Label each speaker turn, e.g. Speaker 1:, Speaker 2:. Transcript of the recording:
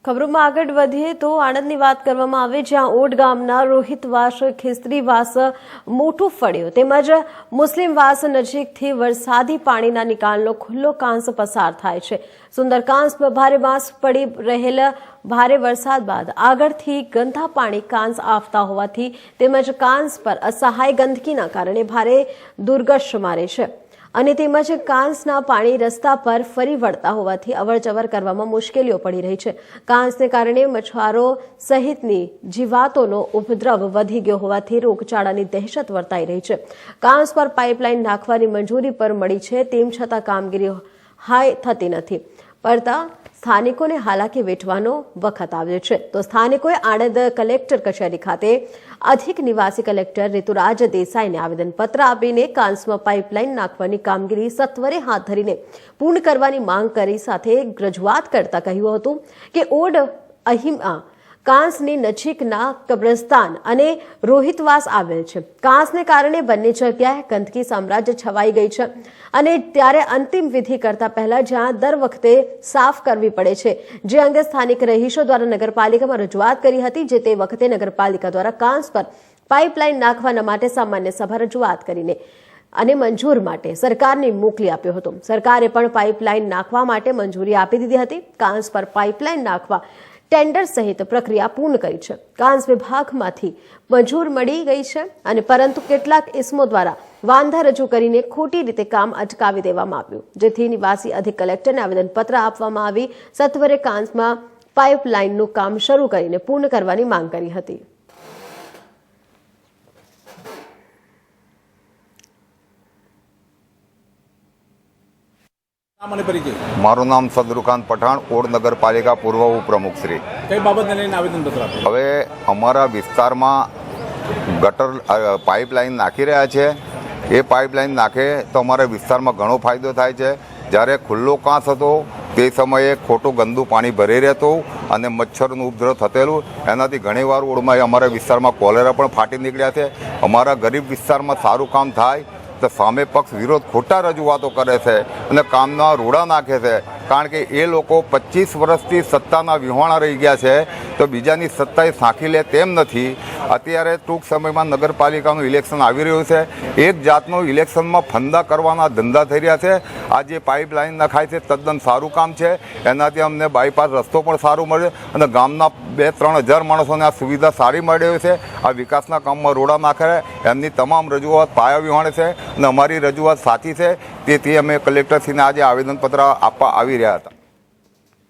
Speaker 1: ખબરોમાં આગળ વધીએ તો આણંદની વાત કરવામાં આવે, જ્યાં ઓડ ગામના રોહિતવાસ ખીસ્ત્રીવાસ મોટું ફળ્યું તેમજ મુસ્લિમવાસ નજીકથી વરસાદી પાણીના નિકાલનો ખુલ્લો કાંસ પસાર થાય છે. સુંદર કાંસમાં ભારે બાંસ પડી રહેલ ભારે વરસાદ બાદ આગળથી ગંદા પાણી કાંસ આવતા હોવાથી તેમજ કાંસ પર અસહાય ગંદકીના કારણે ભારે દુર્ગંધ મારે છે અને તેમજ કાંસના પાણી રસ્તા પર ફરી વળતા હોવાથી અવરજવર કરવામાં મુશ્કેલીઓ પડી રહી છે. કાંસને કારણે મચ્છરો સહિતની જીવાતોનો ઉપદ્રવ વધી ગયો હોવાથી રોગચાળાની દહેશત વર્તાઈ રહી છે. કાંસ પર પાઇપલાઇન નાખવાની મંજૂરી પર મળી છે, તેમ છતાં કામગીરી હાય થતી નથી પડતા સ્થાનિકોને હાલાકી વેઠવાનો વખત આવ્યો છે. તો સ્થાનિકોએ આણંદ કલેક્ટર કચેરી ખાતે અધિક નિવાસી કલેક્ટર ઋતુરાજ દેસાઈને આવેદનપત્ર આપીને કાંસમાં પાઇપલાઇન નાખવાની કામગીરી સત્વરે હાથ ધરીને પૂર્ણ કરવાની માંગ કરી સાથે રજૂઆત કરતા કહ્યું હતું કે ઓડ અહીમાં કાંસની નજીકના કબ્રસ્તાન અને રોહિતવાસ આવેલ છે. કાંસને કારણે બંને જગ્યાએ ગંદકી સામ્રાજ્ય છવાઈ ગઈ છે અને ત્યારે અંતિમ વિધિ કરતા પહેલા જ્યાં દર વખતે સાફ કરવી પડે છે, જે અંગે સ્થાનિક રહીશો દ્વારા નગરપાલિકામાં રજૂઆત કરી હતી. જે તે વખતે નગરપાલિકા દ્વારા કાંસ પર પાઇપલાઇન નાખવાના માટે સામાન્ય સભા રજૂઆત કરીને અને મંજૂર માટે સરકારને મોકલી આપ્યો હતો. સરકારે પણ પાઇપલાઇન નાખવા માટે મંજૂરી આપી દીધી હતી. કાંસ પર પાઇપલાઇન નાખવા ટેન્ડર સહિત પ્રક્રિયા પૂર્ણ કરી છે. કાંસ વિભાગમાંથી મંજૂર મળી ગઈ છે અને પરંતુ કેટલાક ઇસમો દ્વારા વાંધા રજૂ કરીને ખોટી રીતે કામ અટકાવી દેવામાં આવ્યું, જેથી નિવાસી અધિક કલેક્ટરને આવેદનપત્ર આપવામાં આવી સત્વરે કાંસમાં પાઇપલાઇનનું કામ શરૂ કરીને પૂર્ણ કરવાની માંગ કરી હતી.
Speaker 2: મારું નામ સદરુખાન પઠાણ, ઓડ નગરપાલિકા પૂર્વ ઉપપ્રમુખ શ્રી.
Speaker 3: કઈ બાબતને લઈને આવેદનપત્ર આપ્યું?
Speaker 2: હવે અમારા વિસ્તારમાં ગટર પાઇપલાઇન નાખી રહ્યા છે. એ પાઇપલાઇન નાખે તો અમારા વિસ્તારમાં ઘણો ફાયદો થાય છે. જ્યારે ખુલ્લો કાંસ હતો તે સમયે ખોટું ગંદુ પાણી ભરી રહેતું અને મચ્છરનું ઉપદ્રવ થતેલું. એનાથી ઘણીવાર ઓડમાં અમારા વિસ્તારમાં કોલેરા પણ ફાટી નીકળ્યા છે. અમારા ગરીબ વિસ્તારમાં સારું કામ થાય તો સામે પક્ષ વિરોધ ખોટા રજૂઆતો કરે છે અને કામના રોડા નાખે છે. કારણ કે એ લોકો 25 વર્ષથી સત્તાના વિહોણા રહી ગયા છે તો બીજાની સત્તાએ સાંખી લે તેમ નથી. અત્યારે ટૂંક સમયમાં નગરપાલિકાનું ઇલેક્શન આવી રહ્યું છે. એક જાતનું ઇલેક્શનમાં ફંદા કરવાના ધંધા થઈ રહ્યા છે. આ જે પાઇપલાઇન નખાય છે તદ્દન સારું કામ છે. એનાથી અમને બાયપાસ રસ્તો પણ સારું મળે અને ગામના 2-3 હજાર માણસોને આ સુવિધા સારી મળી છે. આ વિકાસના કામમાં રોડા નાખે એમની તમામ રજૂઆત પાયા વિહોણે છે અને અમારી રજૂઆત સાચી છે. તેથી અમે કલેક્ટરશ્રીને આજે આવેદનપત્ર આપવા આવી રહ્યા હતા.